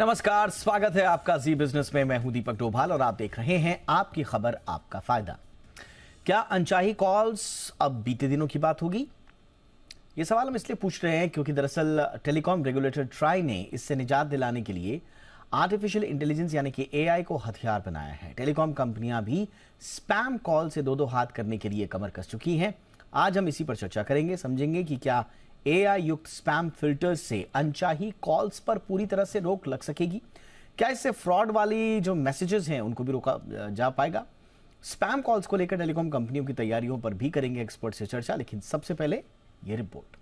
नमस्कार, स्वागत है आपका जी बिजनेस में। मैं हूं दीपक डोभाल और आप देख रहे हैं आपकी खबर आपका फायदा। क्या अनचाही कॉल्स अब बीते दिनों की बात होगी? ये सवाल हम इसलिए पूछ रहे हैं क्योंकि दरअसल टेलीकॉम रेगुलेटर ट्राई ने इससे निजात दिलाने के लिए आर्टिफिशियल इंटेलिजेंस यानी कि एआई को हथियार बनाया है। टेलीकॉम कंपनियां भी स्पैम कॉल से दो हाथ करने के लिए कमर कस चुकी हैं। आज हम इसी पर चर्चा करेंगे, समझेंगे कि क्या एआई युक्त स्पैम फिल्टर्स से अनचाही कॉल्स पर पूरी तरह से रोक लग सकेगी? क्या इससे फ्रॉड वाली जो मैसेजेस हैं उनको भी रोका जा पाएगा? स्पैम कॉल्स को लेकर टेलीकॉम कंपनियों की तैयारियों पर भी करेंगे एक्सपर्ट से चर्चा, लेकिन सबसे पहले ये रिपोर्ट।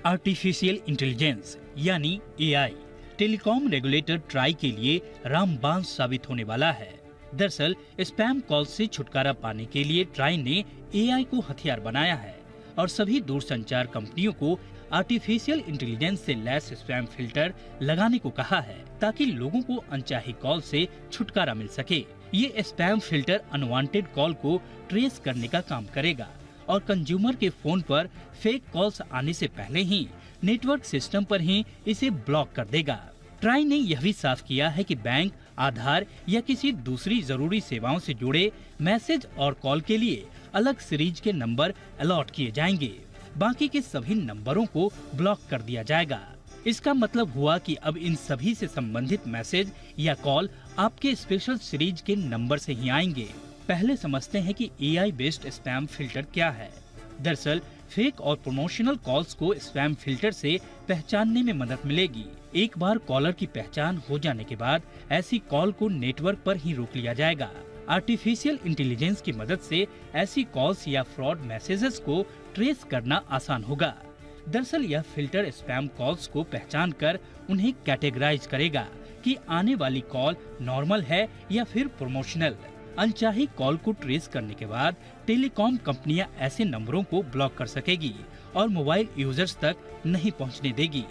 आर्टिफिशियल इंटेलिजेंस यानी एआई टेलीकॉम रेगुलेटर ट्राई के लिए रामबाण साबित होने वाला है। दरअसल स्पैम कॉल से छुटकारा पाने के लिए ट्राई ने एआई को हथियार बनाया है और सभी दूरसंचार कंपनियों को आर्टिफिशियल इंटेलिजेंस से लैस स्पैम फिल्टर लगाने को कहा है ताकि लोगों को अनचाही कॉल से छुटकारा मिल सके। ये स्पैम फिल्टर अनवांटेड कॉल को ट्रेस करने का काम करेगा और कंज्यूमर के फोन पर फेक कॉल्स आने से पहले ही नेटवर्क सिस्टम पर ही इसे ब्लॉक कर देगा। ट्राई ने यह भी साफ किया है कि बैंक, आधार या किसी दूसरी जरूरी सेवाओं से जुड़े मैसेज और कॉल के लिए अलग सीरीज के नंबर अलॉट किए जाएंगे। बाकी के सभी नंबरों को ब्लॉक कर दिया जाएगा। इसका मतलब हुआ कि अब इन सभी से संबंधित मैसेज या कॉल आपके स्पेशल सीरीज के नंबर से ही आएंगे। पहले समझते हैं कि एआई बेस्ड स्पैम फिल्टर क्या है। दरअसल फेक और प्रमोशनल कॉल्स को स्पैम फिल्टर से पहचानने में मदद मिलेगी। एक बार कॉलर की पहचान हो जाने के बाद ऐसी कॉल को नेटवर्क पर ही रोक लिया जाएगा। आर्टिफिशियल इंटेलिजेंस की मदद से ऐसी कॉल्स या फ्रॉड मैसेजेस को ट्रेस करना आसान होगा। दरअसल यह फिल्टर स्पैम कॉल्स को पहचान कर उन्हें कैटेगराइज करेगा कि आने वाली कॉल नॉर्मल है या फिर प्रमोशनल। अनचाही कॉल को ट्रेस करने के बाद टेलीकॉम कंपनियां ऐसे नंबरों को ब्लॉक कर सकेगी और मोबाइल यूजर्स तक नहीं पहुंचने देगी।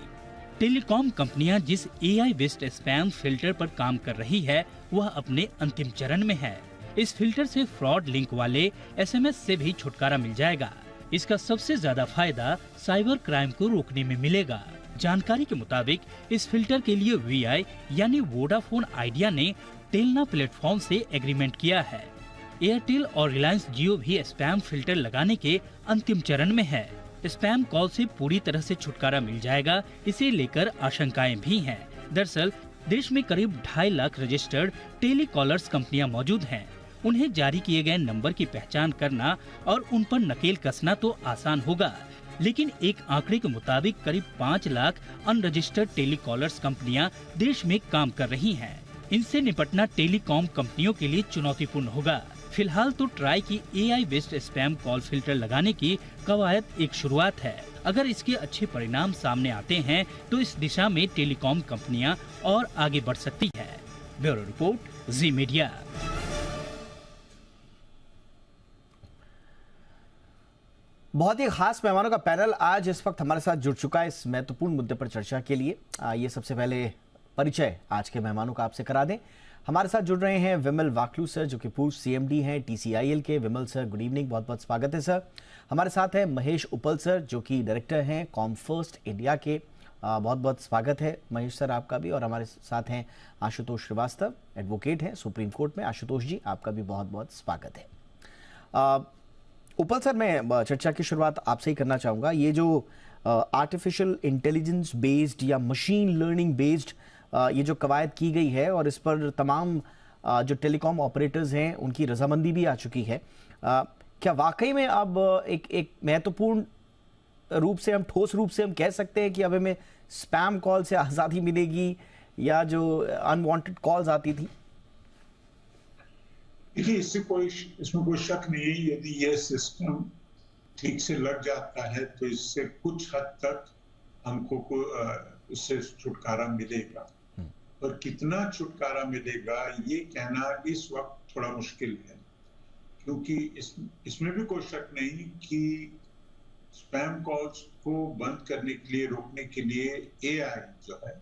टेलीकॉम कंपनियां जिस एआई बेस्ड स्पैम फिल्टर पर काम कर रही है वह अपने अंतिम चरण में है। इस फिल्टर से फ्रॉड लिंक वाले एसएमएस से भी छुटकारा मिल जाएगा। इसका सबसे ज्यादा फायदा साइबर क्राइम को रोकने में मिलेगा। जानकारी के मुताबिक इस फिल्टर के लिए वीआई यानी वोडाफोन आइडिया ने टेलना प्लेटफॉर्म से एग्रीमेंट किया है। एयरटेल और रिलायंस जियो भी स्पैम फिल्टर लगाने के अंतिम चरण में है। स्पैम कॉल से पूरी तरह से छुटकारा मिल जाएगा, इसे लेकर आशंकाएं भी हैं। दरअसल देश में करीब 2.5 लाख रजिस्टर्ड टेलीकॉलर्स कंपनियां मौजूद हैं। उन्हें जारी किए गए नंबर की पहचान करना और उन पर नकेल कसना तो आसान होगा, लेकिन एक आंकड़े के मुताबिक करीब 5 लाख अनरजिस्टर्ड टेलीकॉलर्स कंपनियां देश में काम कर रही हैं। इनसे निपटना टेलीकॉम कंपनियों के लिए चुनौतीपूर्ण होगा। फिलहाल तो ट्राई की AI based spam call filter लगाने की कवायद एक शुरुआत है। अगर इसके अच्छे परिणाम सामने आते हैं तो इस दिशा में टेलीकॉम कंपनियां और आगे बढ़ सकती है। ब्यूरो रिपोर्ट, जी मीडिया। बहुत ही खास मेहमानों का पैनल आज इस वक्त हमारे साथ जुड़ चुका है इस महत्वपूर्ण मुद्दे पर चर्चा के लिए। ये सबसे पहले परिचय आज के मेहमानों का आपसे करा दें। हमारे साथ जुड़ रहे हैं विमल वाकलू सर, जो कि पूर्व सीएमडी हैं टीसीआईएल के। विमल सर, गुड इवनिंग, बहुत बहुत स्वागत है सर। हमारे साथ है महेश उपल सर, जो कि डायरेक्टर हैं कॉमफर्स्ट इंडिया के। बहुत बहुत स्वागत है महेश सर आपका भी। और हमारे साथ हैं आशुतोष श्रीवास्तव, एडवोकेट हैं सुप्रीम कोर्ट में। आशुतोष जी, आपका भी बहुत बहुत स्वागत है। उपल सर, मैं चर्चा की शुरुआत आपसे ही करना चाहूँगा। ये जो आर्टिफिशियल इंटेलिजेंस बेस्ड या मशीन लर्निंग बेस्ड ये जो कवायद की गई है और इस पर तमाम जो टेलीकॉम ऑपरेटर्स हैं उनकी रजामंदी भी आ चुकी है, क्या वाकई में अब एक महत्वपूर्ण रूप से, हम ठोस रूप से हम कह सकते हैं कि अब हमें स्पैम कॉल से आज़ादी मिलेगी या जो अनवांटेड कॉल्स आती थी? देखिए, इसमें कोई शक नहीं है। यदि यह सिस्टम ठीक से लग जाता है तो इससे कुछ हद तक हमको इससे छुटकारा मिलेगा। और कितना छुटकारा मिलेगा ये कहना इस वक्त थोड़ा मुश्किल है, क्योंकि इसमें भी कोई शक नहीं कि स्पैम कॉल्स को बंद करने के लिए, रोकने के लिए एआई जो है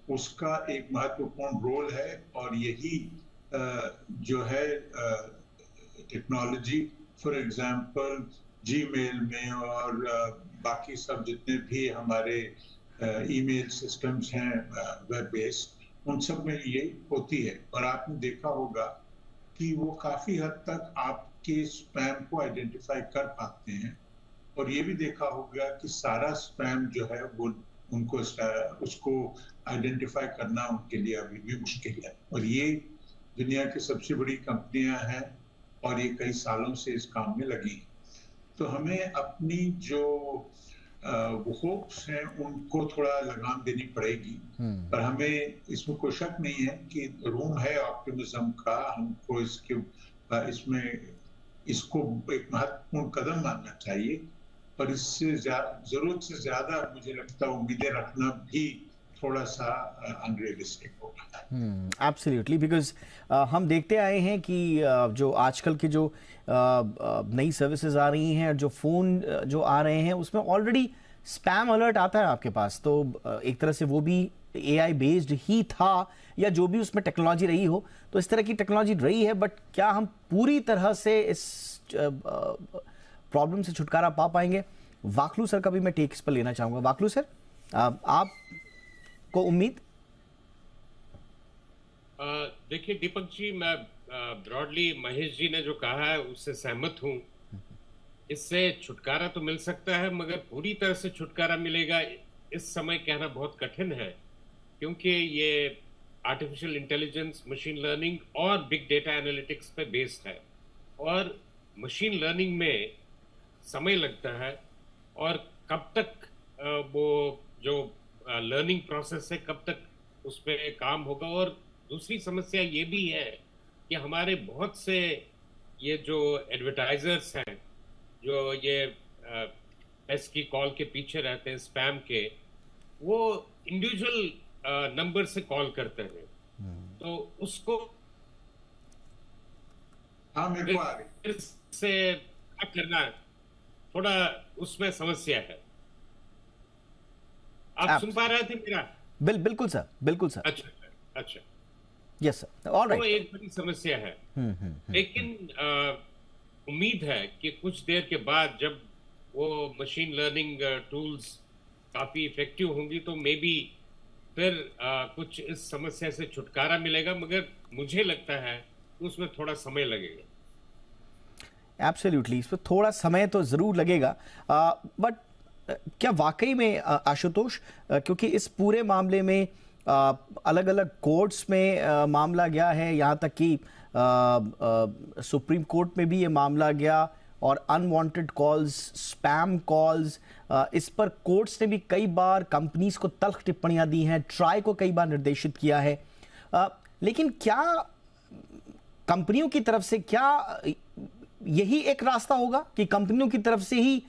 उसका एक महत्वपूर्ण रोल है। और यही जो है टेक्नोलॉजी, फॉर एग्जांपल जीमेल में और बाकी सब जितने भी हमारे ईमेल सिस्टम्स हैं वेब बेस्ड, उन सब में ये होती है। और आपने देखा होगा कि वो काफी हद तक आपके स्पैम को आइडेंटिफाई कर पाते हैं। और ये भी देखा होगा कि सारा स्पैम जो है वो उनको उसको आइडेंटिफाई करना उनके लिए अभी भी मुश्किल है। और ये दुनिया की सबसे बड़ी कंपनियां हैं और ये कई सालों से इस काम में लगी हैं। तो हमें अपनी जो होप्स हैं उनको थोड़ा लगाम देनी पड़ेगी। पर हमें इसमें कोई शक नहीं है कि रूम है ऑप्टिमिज्म का। हमको इसमें इसको एक महत्वपूर्ण कदम मानना चाहिए, पर इससे जरूरत से ज्यादा मुझे लगता है उम्मीदें रखना भी थोड़ा सा अनरियलिस्टिक होगा। एब्सोल्युटली, बिकॉज हम देखते आए हैं कि जो आजकल की जो नई सर्विसेज आ रही हैं, जो फ़ोन जो आ रहे हैं, उसमें ऑलरेडी स्पैम अलर्ट आता है आपके पास। तो एक तरह से वो भी AI बेस्ड ही था, या जो भी उसमें टेक्नोलॉजी रही हो, तो इस तरह की टेक्नोलॉजी रही है। बट क्या हम पूरी तरह से इस प्रॉब्लम से छुटकारा पा पाएंगे? वाकलू सर का भी मैं टेक इस पर लेना चाहूँगा। वाकलू सर, आप को उम्मीद? देखिए दीपक जी, मैं ब्रॉडली महेश जी ने जो कहा है उससे सहमत हूं। इससे छुटकारा तो मिल सकता है, मगर पूरी तरह से छुटकारा मिलेगा इस समय कहना बहुत कठिन है, क्योंकि ये आर्टिफिशियल इंटेलिजेंस, मशीन लर्निंग और बिग डेटा एनालिटिक्स पे बेस्ड है। और मशीन लर्निंग में समय लगता है, और कब तक वो जो लर्निंग प्रोसेस है कब तक उस पर काम होगा। और दूसरी समस्या ये भी है कि हमारे बहुत से ये जो एडवर्टाइजर्स हैं, जो ये एस की कॉल के पीछे रहते हैं, स्पैम के, वो इंडिविजुअल नंबर से कॉल करते हैं। तो उसको मेरे को आ गई से करना थोड़ा उसमें समस्या है। आप सुन पा रहे थे मेरा? बिल्कुल सर, बिल्कुल सर। अच्छा यस सर, ऑलराइट। तो एक बड़ी समस्या है। लेकिन उम्मीद है कि कुछ देर के बाद जब वो मशीन लर्निंग टूल्स काफी इफेक्टिव होंगी, तो मे बी फिर कुछ इस समस्या से छुटकारा मिलेगा। मगर मुझे लगता है कि उसमें थोड़ा समय लगेगा। एब्सोल्युटली, इसमें थोड़ा समय तो जरूर लगेगा। बट क्या वाकई में आशुतोष, क्योंकि इस पूरे मामले में अलग अलग कोर्ट्स में मामला गया है, यहाँ तक कि सुप्रीम कोर्ट में भी ये मामला गया, और अनवांटेड कॉल्स, स्पैम कॉल्स, इस पर कोर्ट्स ने भी कई बार कंपनीज को तल्ख टिप्पणियां दी हैं, ट्राई को कई बार निर्देशित किया है। लेकिन क्या कंपनियों की तरफ से क्या यही एक रास्ता होगा कि कंपनियों की तरफ से ही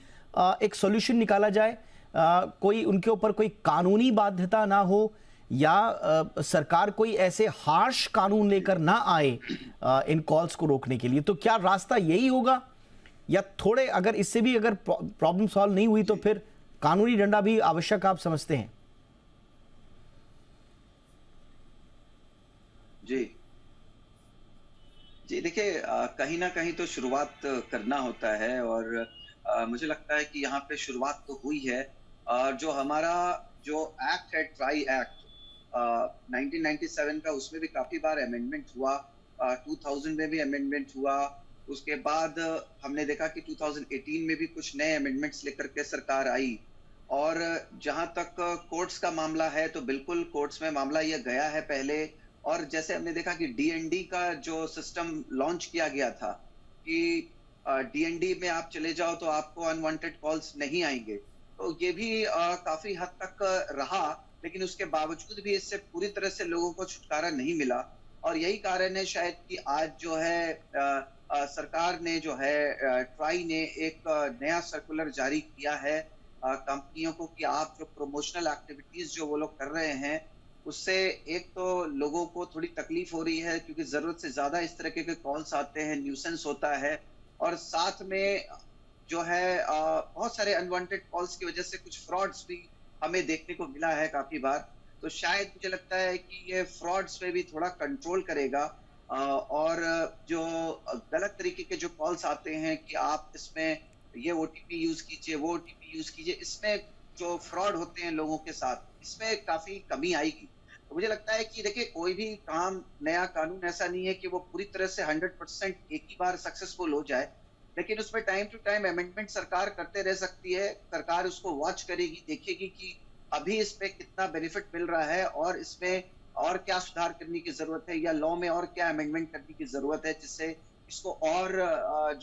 एक सॉल्यूशन निकाला जाए, कोई उनके ऊपर कोई कानूनी बाध्यता ना हो, या सरकार कोई ऐसे हार्श कानून लेकर ना आए इन कॉल्स को रोकने के लिए? तो क्या रास्ता यही होगा, या थोड़े अगर इससे भी अगर प्रॉब्लम सॉल्व नहीं हुई तो फिर कानूनी डंडा भी आवश्यक आप समझते हैं? जी देखिए, कहीं ना कहीं तो शुरुआत करना होता है, और मुझे लगता है कि यहाँ पे शुरुआत तो हुई है। जो हमारा जो एक्ट है, ट्राई एक्ट 1997 का, उसमें भी काफी बार अमेंडमेंट हुआ। 2000 में भी अमेंडमेंट हुआ। उसके बाद हमने देखा कि 2018 में भी कुछ नए अमेंडमेंट्स लेकर के सरकार आई। और जहां तक कोर्ट्स का मामला है, तो बिल्कुल कोर्ट्स में मामला ये गया है पहले। और जैसे हमने देखा कि डीएनडी का जो सिस्टम लॉन्च किया गया था, कि डीएनडी में आप चले जाओ तो आपको अनवांटेड कॉल्स नहीं आएंगे, तो ये भी काफी हद तक रहा। लेकिन उसके बावजूद भी इससे पूरी तरह से लोगों को छुटकारा नहीं मिला। और यही कारण है शायद कि आज जो है सरकार ने जो है, ट्राई ने एक नया सर्कुलर जारी किया है कंपनियों को, कि आप जो प्रमोशनल एक्टिविटीज जो वो लोग कर रहे हैं, उससे एक तो लोगों को थोड़ी तकलीफ हो रही है, क्योंकि जरूरत से ज्यादा इस तरह के कॉल्स आते हैं, न्यूसेंस होता है। और साथ में जो है बहुत सारे अनवांटेड कॉल्स की वजह से कुछ फ्रॉड्स भी हमें देखने को मिला है काफी बार। तो शायद मुझे लगता है कि ये फ्रॉड्स पे भी थोड़ा कंट्रोल करेगा। और जो गलत तरीके के जो कॉल्स आते हैं कि आप इसमें ये ओटीपी यूज कीजिए, वो ओटीपी यूज कीजिए, इसमें जो फ्रॉड होते हैं लोगों के साथ, इसमें काफी कमी आएगी। तो मुझे लगता है कि देखिए, कोई भी काम, नया कानून ऐसा नहीं है कि वो पूरी तरह से 100% एक ही बार सक्सेसफुल हो जाए, लेकिन उसमें टाइम टू टाइम अमेंडमेंट सरकार करते रह सकती है। सरकार उसको वॉच करेगी, देखेगी कि अभी इस पे कितना बेनिफिट मिल रहा है और इसमें और क्या सुधार करने की जरूरत है, या लॉ में और क्या अमेंडमेंट करने की जरूरत है, जिससे इसको और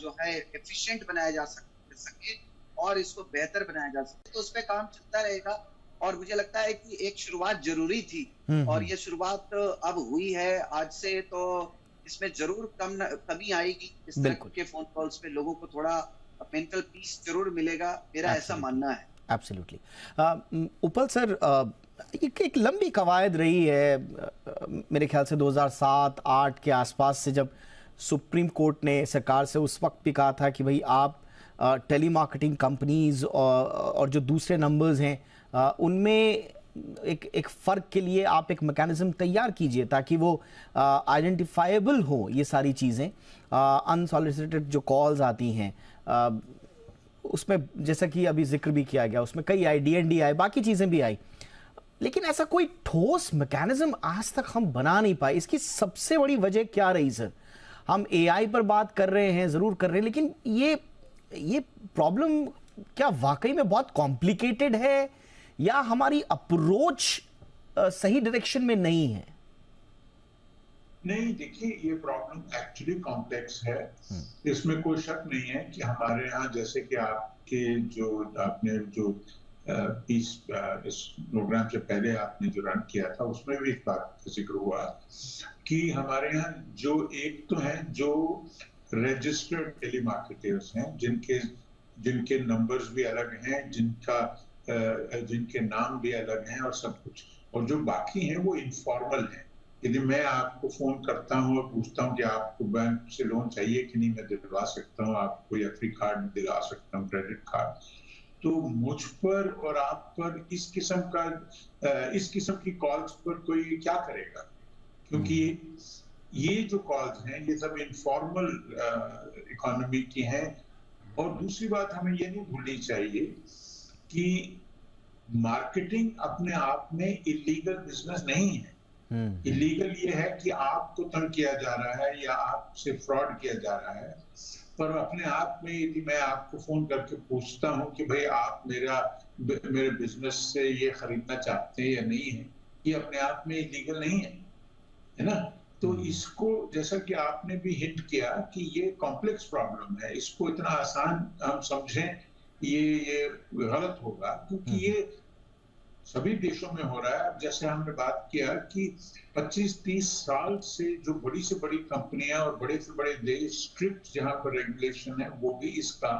जो है एफिशिएंट बनाया जा सके और इसको बेहतर बनाया जा सके। तो उस पर काम चलता रहेगा और मुझे लगता है कि एक शुरुआत जरूरी थी और ये शुरुआत अब हुई है आज से, तो इसमें जरूर कमी आएगी। इस तरह के फोन कॉल्स पे लोगों को थोड़ा मेंटल पीस जरूर मिलेगा, मेरा ऐसा मानना है। एब्सोल्युटली। उपल सर, एक लंबी कवायद रही है, मेरे ख्याल से 2007-8 के आसपास से, जब सुप्रीम कोर्ट ने सरकार से उस वक्त भी कहा था कि भाई आप टेलीमार्केटिंग कंपनीज और जो दूसरे नंबर्स हैं उनमें एक फ़र्क के लिए आप एक मैकेनिज्म तैयार कीजिए ताकि वो आइडेंटिफाइबल हो ये सारी चीज़ें। अनसॉलिसिटेड जो कॉल्स आती हैं उसमें, जैसा कि अभी जिक्र भी किया गया, उसमें कई आई, DND आए, बाकी चीज़ें भी आई, लेकिन ऐसा कोई ठोस मैकेनिज्म आज तक हम बना नहीं पाए। इसकी सबसे बड़ी वजह क्या रही सर? हम AI पर बात कर रहे हैं, ज़रूर कर रहे हैं, लेकिन ये प्रॉब्लम क्या वाकई में बहुत कॉम्प्लिकेटेड है या हमारी अप्रोच सही डायरेक्शन में नहीं है? नहीं, देखिए, ये प्रॉब्लम एक्चुअली कॉम्प्लेक्स है, इसमें कोई शक नहीं है कि हमारे यहाँ, जैसे कि आपने जो इस प्रोग्राम से पहले आपने जो रन किया था उसमें भी इस बात का जिक्र हुआ कि हमारे यहाँ जो एक तो है जो रजिस्टर्ड टेलीमार्केटर्स हैं, जिनके नंबर्स भी अलग हैं, जिनके नाम भी अलग हैं और सब कुछ, और जो बाकी हैं वो इनफॉर्मल हैं। यदि मैं आपको फोन करता हूँ और पूछता हूँ कि आपको बैंक से लोन चाहिए कि नहीं, मैं दिलवा सकता हूँ आपको, या फ्री कार्ड दिला सकता हूँ, क्रेडिट कार्ड, तो मुझ पर और आप पर इस किस्म की कॉल्स पर कोई क्या करेगा? क्योंकि ये जो कॉल्स हैं ये सब इनफॉर्मल इकोनॉमी की हैं। और दूसरी बात हमें ये नहीं भूलनी चाहिए कि मार्केटिंग अपने आप में इलीगल बिजनेस नहीं है। इलीगल ये है कि आपको तंग किया जा रहा है या आपसे फ्रॉड किया जा रहा है, पर अपने आप में यदि मैं आपको फोन करके पूछता हूं कि भाई आप मेरे बिजनेस से ये खरीदना चाहते हैं या नहीं है, ये अपने आप में इलीगल नहीं है ना? तो इसको, जैसा कि आपने भी हिंट किया कि ये कॉम्प्लेक्स प्रॉब्लम है, इसको इतना आसान हम समझें ये गलत होगा, क्योंकि ये सभी देशों में हो रहा है। अब जैसे हमने बात किया कि 25-30 साल से जो बड़ी से बड़ी कंपनियां और बड़े से बड़े देश स्ट्रिक्ट जहां पर रेगुलेशन है, वो भी इसका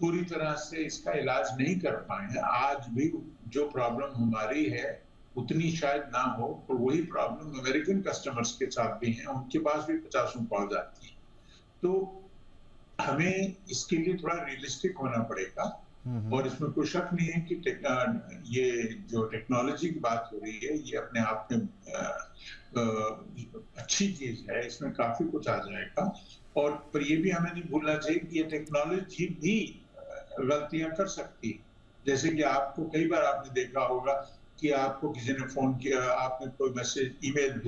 पूरी तरह से इसका इलाज नहीं कर पाए हैं। आज भी जो प्रॉब्लम हमारी है उतनी शायद ना हो, और वही प्रॉब्लम अमेरिकन कस्टमर्स के साथ भी है, उनके पास भी 50 कॉल जाती है। तो हमें इसके लिए थोड़ा रियलिस्टिक होना पड़ेगा, और इसमें कोई शक नहीं है कि ये जो टेक्नोलॉजी की बात हो रही है ये अपने आप में अच्छी चीज है, इसमें काफी कुछ आ जाएगा। और पर ये भी हमें नहीं भूलना चाहिए कि ये टेक्नोलॉजी भी गलतियां कर सकती है। जैसे कि आपको कई बार आपने देखा होगा कि आपको किसी ने फोन किया, आपने कोई मैसेज, ईमेल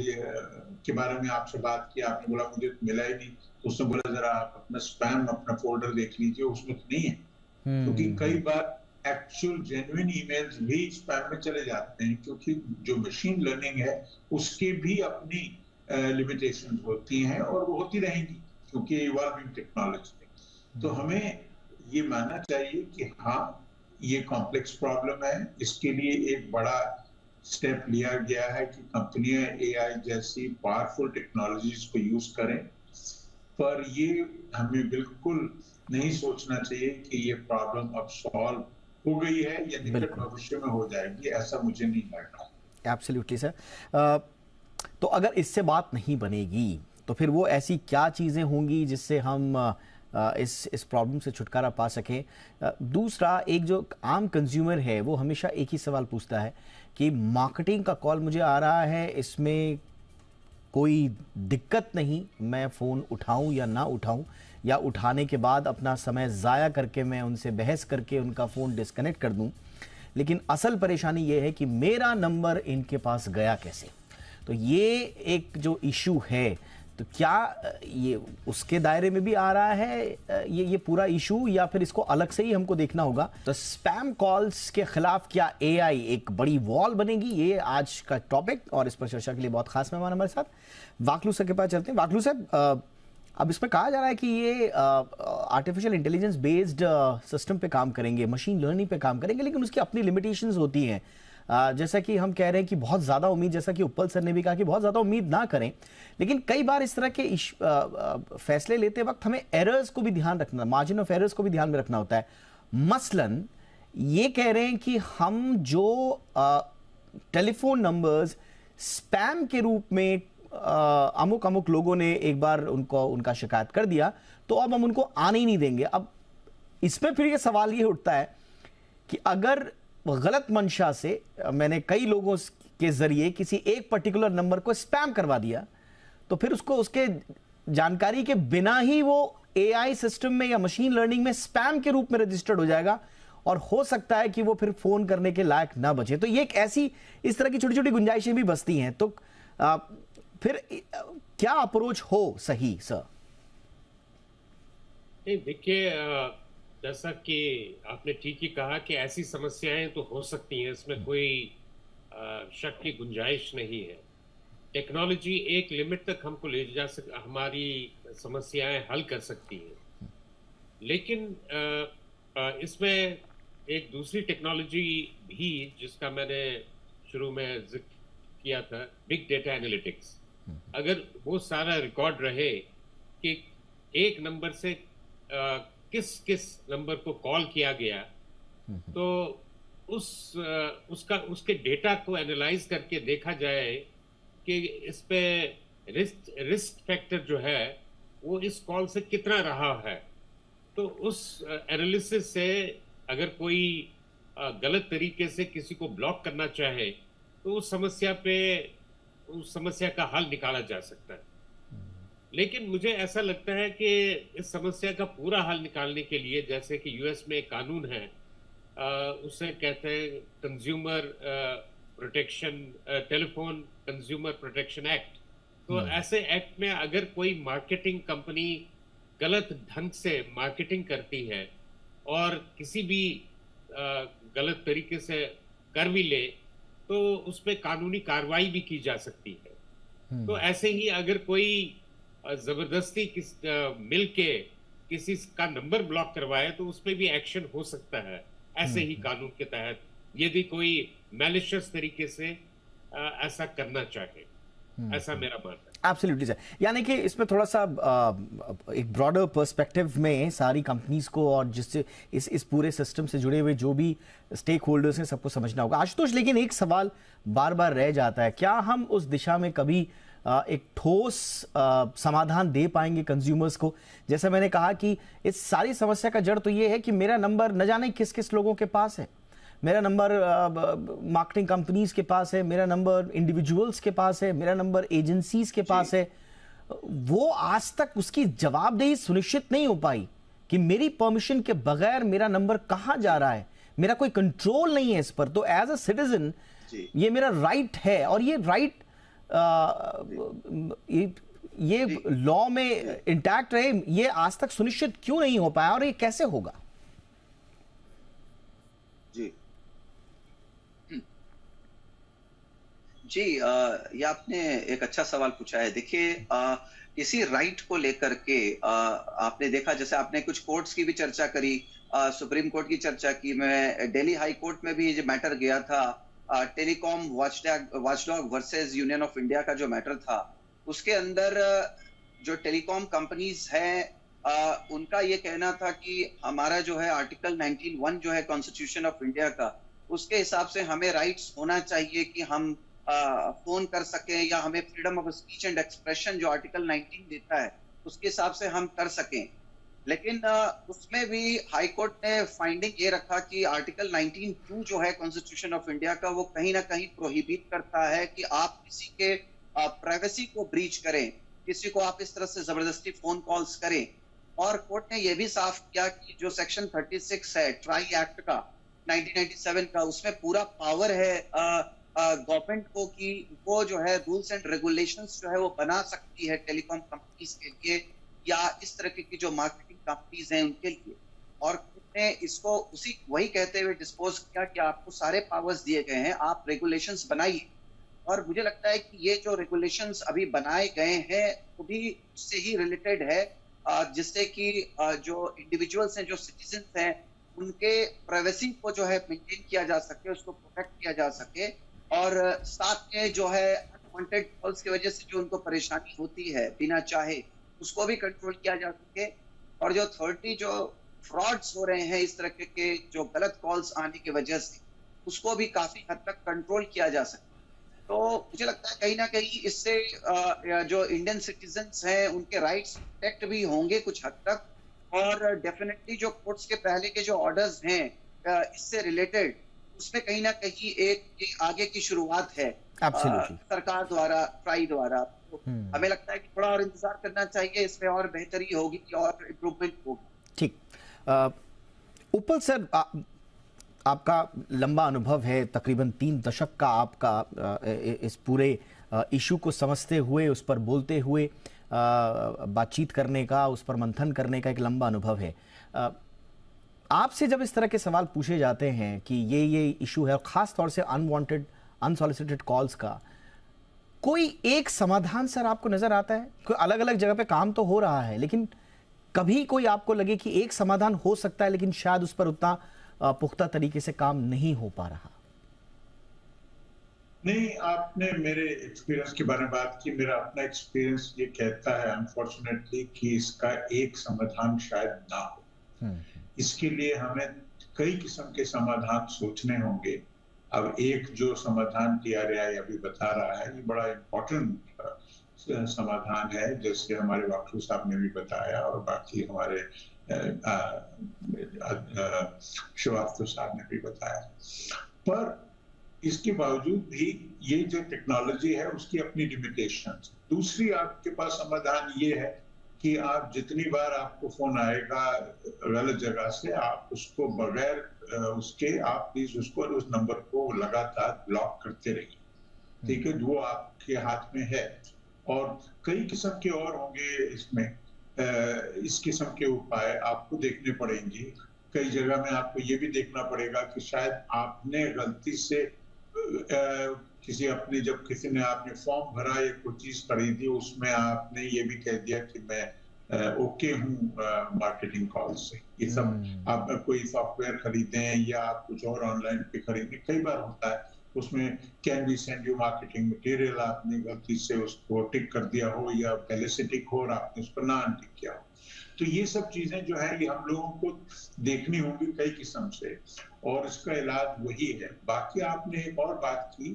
के बारे में आपसे बात की, आपने बोला मुझे तो मिला ही नहीं, तो उसने बोला जरा आप अपना स्पैम, अपना फोल्डर देख लीजिए, उसमें तो नहीं है। क्योंकि कई बार एक्चुअल जेन्युइन ईमेल्स भी स्पैम में चले जाते हैं, क्योंकि जो मशीन लर्निंग है उसकी भी अपनी लिमिटेशंस होती हैं और वो होती रहेंगी, क्योंकि इवॉल्विंग टेक्नोलॉजी। तो हमें ये मानना चाहिए कि हाँ, ये कॉम्प्लेक्स प्रॉब्लम है, इसके लिए एक बड़ा स्टेप लिया गया है कि कंपनियां AI जैसी पावरफुल टेक्नोलॉजीज को यूज करें, पर ये हमें बिल्कुल नहीं सोचना चाहिए कि ये प्रॉब्लम अब सॉल्व हो गई है या निकट भविष्य में हो जाएगी, ऐसा मुझे नहीं लग रहा। Absolutely sir. तो अगर इससे बात नहीं बनेगी तो फिर वो ऐसी क्या चीज़ें होंगी जिससे हम इस प्रॉब्लम से छुटकारा पा सकें? दूसरा, एक जो आम कंज्यूमर है वो हमेशा एक ही सवाल पूछता है कि मार्केटिंग का कॉल मुझे आ रहा है, इसमें कोई दिक्कत नहीं, मैं फ़ोन उठाऊं या ना उठाऊं, या उठाने के बाद अपना समय ज़ाया करके मैं उनसे बहस करके उनका फ़ोन डिस्कनेक्ट कर दूं। लेकिन असल परेशानी ये है कि मेरा नंबर इनके पास गया कैसे। तो ये एक जो इशू है, तो क्या ये उसके दायरे में भी आ रहा है ये पूरा इशू, या फिर इसको अलग से ही हमको देखना होगा? तो स्पैम कॉल्स के खिलाफ क्या एआई एक बड़ी वॉल बनेगी, ये आज का टॉपिक। और इस पर चर्चा के लिए बहुत खास मेहमान हमारे साथ वाकलू सर के पास चलते हैं। वाकलू साहब, अब इसमें कहा जा रहा है कि ये आर्टिफिशियल इंटेलिजेंस बेस्ड सिस्टम पे काम करेंगे, मशीन लर्निंग पे काम करेंगे, लेकिन उसकी अपनी लिमिटेशंस होती हैं। जैसा कि हम कह रहे हैं कि बहुत ज़्यादा उम्मीद, जैसा कि उपल सर ने भी कहा कि बहुत ज़्यादा उम्मीद ना करें, लेकिन कई बार इस तरह के फैसले लेते वक्त हमें एरर्स को भी ध्यान रखना, मार्जिन ऑफ एरर्स को भी ध्यान में रखना होता है। मसलन ये कह रहे हैं कि हम जो टेलीफोन नंबर्स स्पैम के रूप में अमुक अमुक लोगों ने एक बार उनका शिकायत कर दिया, तो अब हम उनको आने ही नहीं देंगे। अब इसमें फिर ये सवाल ये उठता है कि अगर गलत मंशा से मैंने कई लोगों के जरिए किसी एक पर्टिकुलर नंबर को स्पैम करवा दिया, तो फिर उसको उसके जानकारी के बिना ही वो एआई सिस्टम में या मशीन लर्निंग में स्पैम के रूप में रजिस्टर्ड हो जाएगा, और हो सकता है कि वो फिर फोन करने के लायक ना बचे। तो ये एक ऐसी, इस तरह की छोटी छोटी गुंजाइशें भी बसती हैं। तो फिर क्या अप्रोच हो सही सर? देखिए, जैसा कि आपने ठीक ही कहा कि ऐसी समस्याएं तो हो सकती हैं, इसमें कोई शक की गुंजाइश नहीं है। टेक्नोलॉजी एक लिमिट तक हमको ले जा हमारी समस्याएं हल कर सकती है, लेकिन इसमें एक दूसरी टेक्नोलॉजी भी, जिसका मैंने शुरू में जिक्र किया था, बिग डेटा एनालिटिक्स। अगर वो सारा रिकॉर्ड रहे कि एक नंबर से किस किस नंबर को कॉल किया गया, तो उसके डेटा को एनालाइज करके देखा जाए कि इस पे रिस्क फैक्टर जो है वो इस कॉल से कितना रहा है। तो उस एनालिसिस से अगर कोई गलत तरीके से किसी को ब्लॉक करना चाहे, तो उस समस्या का हल निकाला जा सकता है। लेकिन मुझे ऐसा लगता है कि इस समस्या का पूरा हल निकालने के लिए, जैसे कि यूएस में एक कानून है, उसे कहते हैं consumer protection, telephone consumer protection act. तो ऐसे एक्ट में अगर कोई मार्केटिंग कंपनी गलत ढंग से मार्केटिंग करती है और किसी भी गलत तरीके से कर भी ले, तो उस पर कानूनी कार्रवाई भी की जा सकती है। तो ऐसे ही अगर कोई जबरदस्ती मिल के किसी का नंबर ब्लॉक करवाए, तो उस पर भी एक्शन हो सकता है ऐसे ही कानून के तहत, यदि कोई मैलिशियस तरीके से ऐसा करना चाहे। ऐसा मेरा मानना है। Absolutely sir. यानी कि इसमें थोड़ा सा एक ब्रॉडर पर्सपेक्टिव में सारी कंपनीज को और जिससे इस पूरे सिस्टम से जुड़े हुए जो भी स्टेक होल्डर्स हैं सबको समझना होगा। आशुतोष, लेकिन एक सवाल बार बार रह जाता है, क्या हम उस दिशा में कभी एक ठोस समाधान दे पाएंगे कंज्यूमर्स को? जैसा मैंने कहा कि इस सारी समस्या का जड़ तो ये है कि मेरा नंबर न जाने किस किस लोगों के पास है, मेरा नंबर मार्केटिंग कंपनीज के पास है, मेरा नंबर इंडिविजुअल्स के पास है, मेरा नंबर एजेंसीज के पास है। वो आज तक उसकी जवाबदेही सुनिश्चित नहीं हो पाई कि मेरी परमिशन के बगैर मेरा नंबर कहां जा रहा है, मेरा कोई कंट्रोल नहीं है इस पर। तो एज अ सिटीजन ये मेरा राइट है, और ये राइट ये लॉ में इंटैक्ट रहे, ये आज तक सुनिश्चित क्यों नहीं हो पाया, और ये कैसे होगा? जी, ये आपने एक अच्छा सवाल पूछा है। देखिए, इसी राइट को लेकर के आपने देखा, जैसे आपने कुछ कोर्ट्स की भी चर्चा करी, सुप्रीम कोर्ट की चर्चा की, मैं दिल्ली हाई कोर्ट में भी ये मैटर गया था, telecom watchdog versus union of India का जो मैटर था, उसके अंदर जो टेलीकॉम कंपनीज हैं उनका ये कहना था कि हमारा जो है आर्टिकल 19(1) जो है कॉन्स्टिट्यूशन ऑफ इंडिया का, उसके हिसाब से हमें राइट्स होना चाहिए कि हम फोन कर सके, या हमें freedom of speech and expression जो आर्टिकल 19 देता है उसके हिसाब से हम कर सकें। लेकिन उसमें भी हाई कोर्ट ने फाइंडिंग ये रखा कि आर्टिकल 19(2) जो है कॉन्स्टिट्यूशन ऑफ इंडिया का, वो कहीं ना कहीं प्रोहिबिट करता है कि आप किसी के प्राइवेसी को ब्रीच करें, किसी को आप इस तरह से जबरदस्ती फोन कॉल्स करें। और कोर्ट ने यह भी साफ किया कि जो सेक्शन 36 है ट्राई एक्ट का 1997 का, उसमें पूरा पावर है गवर्नमेंट को कि वो जो है रूल्स एंड रेगुलेशंस जो है वो बना सकती है टेलीकॉम कंपनीज के लिए या इस तरह की जो मार्केटिंग कंपनीज हैं उनके लिए। और कोर्ट ने इसको उसी वही कहते हुए डिस्पोज किया कि आपको सारे पावर्स दिए गए हैं, आप रेगुलेशंस बनाइए। और मुझे लगता है कि ये जो रेगुलेशंस अभी बनाए गए हैं वो भी उससे ही रिलेटेड है, जिससे कि जो इंडिविजुअल्स हैं, जो सिटीजन हैं, उनके प्राइवेसी को जो है मेंटेन किया जा सके, उसको प्रोटेक्ट किया जा सके। और साथ में जो है अनवांटेड कॉल्स की वजह से जो उनको परेशानी होती है बिना चाहे, उसको भी कंट्रोल किया जा सके। और जो थर्डली जो फ्रॉड्स हो रहे हैं इस तरह के जो गलत कॉल्स आने की वजह से, उसको भी काफी हद तक कंट्रोल किया जा सके। तो मुझे लगता है कहीं ना कहीं इससे जो इंडियन सिटीजन्स हैं उनके राइट्स प्रोटेक्ट भी होंगे कुछ हद तक। और डेफिनेटली जो कोर्ट्स के पहले के जो ऑर्डर्स हैं इससे रिलेटेड, उसमें कहीं ना कहीं एक ये आगे की शुरुआत है सरकार द्वारा, ट्राई द्वारा। तो हमें लगता है कि थोड़ा और इंतजार करना चाहिए, इसमें और बेहतरी होगी और इम्प्रूवमेंट होगी। ठीक। उपल सर, आपका लंबा अनुभव है, तकरीबन 3 दशक का आपका इस पूरे इशू को समझते हुए, उस पर बोलते हुए, बातचीत करने का, उस पर मंथन करने का एक लंबा अनुभव है। आपसे जब इस तरह के सवाल पूछे जाते हैं कि ये इशू है, और ख़ास तौर से अनवांटेड अनसॉलिसिटेड कॉल्स का, कोई एक समाधान सर आपको नज़र आता है? कोई अलग अलग जगह पे काम तो हो रहा है, लेकिन कभी कोई आपको लगे कि एक समाधान हो सकता है लेकिन शायद उस पर उतना पुख्ता तरीके से काम नहीं हो पा रहा? नहीं, आपने मेरे एक्सपीरियंस के बारे में बात की। मेरा अपना एक्सपीरियंस ये कहता है अनफॉर्चुनेटली कि इसका एक समाधान शायद ना हो। इसके लिए हमें कई किस्म के समाधान सोचने होंगे। अब एक जो समाधान TRAI अभी बता रहा है, ये बड़ा इम्पोर्टेंट समाधान है, जैसे हमारे वाकू साहब ने भी बताया और बाकी हमारे श्रीवास्तव साहब ने भी बताया। पर इसके बावजूद भी ये जो टेक्नोलॉजी है उसकी अपनी लिमिटेशंस। दूसरी आपके पास समाधान ये है कि आप जितनी बार आपको फोन आएगा गलत जगह से, आप उसको बगैर उसके आप प्लीज उसको उस नंबर को लगातार ब्लॉक करते रहिए। ठीक है, वो आपके हाथ में है। और कई किस्म के और होंगे इसमें, इस किस्म के उपाय आपको देखने पड़ेंगे। कई जगह में आपको ये भी देखना पड़ेगा कि शायद आपने गलती से जब किसी ने आपने फॉर्म भरा या कोई चीज खरीदी, उसमें आपने ये भी कह दिया कि मैं ओके हूँ मार्केटिंग कॉल से। ये सब आप कोई सॉफ्टवेयर खरीदें या आप कुछ और ऑनलाइन पे खरीदें, कई बार होता है उसमें can we send you marketing material, आपने गलती से उसको टिक कर दिया हो या पहले से टिक हो और आपने उस पर ना अनटिक किया हो। तो ये सब चीजें जो है ये हम लोगों को देखनी होंगी कई किस्म से, और इसका इलाज वही है। बाकी आपने एक और बात की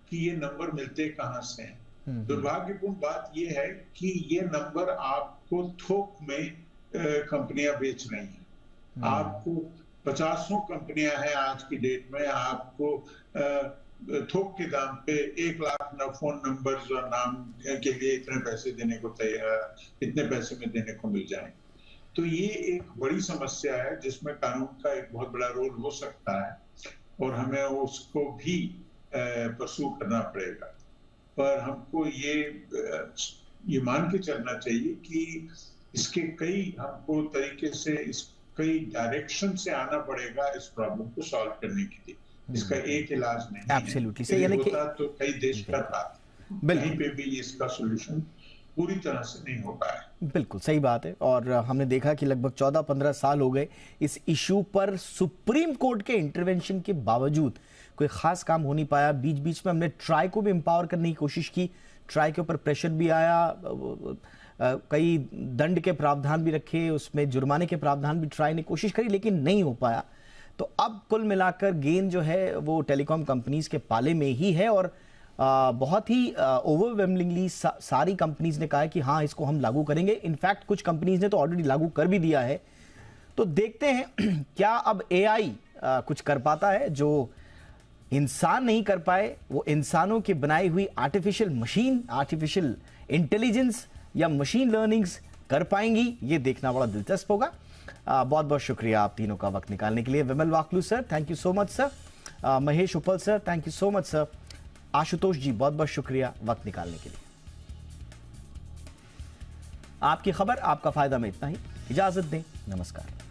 कि ये नंबर मिलते कहाँ से हैं। दुर्भाग्यपूर्ण बात ये है कि ये नंबर आपको थोक में कंपनियां बेच रही हैं। आपको 50 कंपनियां हैं आज की डेट में, आपको थोक के दाम पे 1 लाख फोन नंबर्स और नाम के लिए इतने पैसे देने को तैयार, इतने पैसे में देने को मिल जाए। तो ये एक बड़ी समस्या है जिसमें कानून का एक बहुत बड़ा रोल हो सकता है और हमें उसको भी परसू करना पड़ेगा। पर हमको ये मान के चलना चाहिए कि इसके हमको तरीके से कई डायरेक्शन से आना पड़ेगा इस प्रॉब्लम को सॉल्व करने के लिए। इसका एक इलाज नहीं एब्सोल्युटली है। यानी होता तो कई देश कर पाते, कहीं पे भी इसका सॉल्यूशन पूरी तरह से नहीं हो पाया। बिल्कुल सही बात है। और हमने देखा कि लगभग 14-15 साल हो गए इस इशू पर सुप्रीम कोर्ट के इंटरवेंशन के बावजूद कोई खास काम हो नहीं पाया। बीच बीच में हमने ट्राई को भी एम्पावर करने की कोशिश की, ट्राई के ऊपर प्रेशर भी आया, कई दंड के प्रावधान भी रखे, उसमें जुर्माने के प्रावधान भी ट्राई ने कोशिश करी, लेकिन नहीं हो पाया। तो अब कुल मिलाकर गेंद जो है वो टेलीकॉम कंपनीज के पाले में ही है और बहुत ही ओवरवेलमिंगली सारी कंपनीज ने कहा है कि हाँ इसको हम लागू करेंगे। इनफैक्ट कुछ कंपनीज ने तो ऑलरेडी लागू कर भी दिया है। तो देखते हैं क्या अब AI कुछ कर पाता है जो इंसान नहीं कर पाए वो इंसानों की बनाई हुई आर्टिफिशियल मशीन, आर्टिफिशियल इंटेलिजेंस या मशीन लर्निंग्स कर पाएंगी, ये देखना बड़ा दिलचस्प होगा। बहुत बहुत शुक्रिया आप तीनों का वक्त निकालने के लिए। Vimal Waklu sir, thank you so much sir. Mahesh Uppal sir, thank you so much sir. Ashutosh ji, बहुत बहुत शुक्रिया वक्त निकालने के लिए। आपकी खबर आपका फायदा में इतना ही, इजाजत दें, नमस्कार।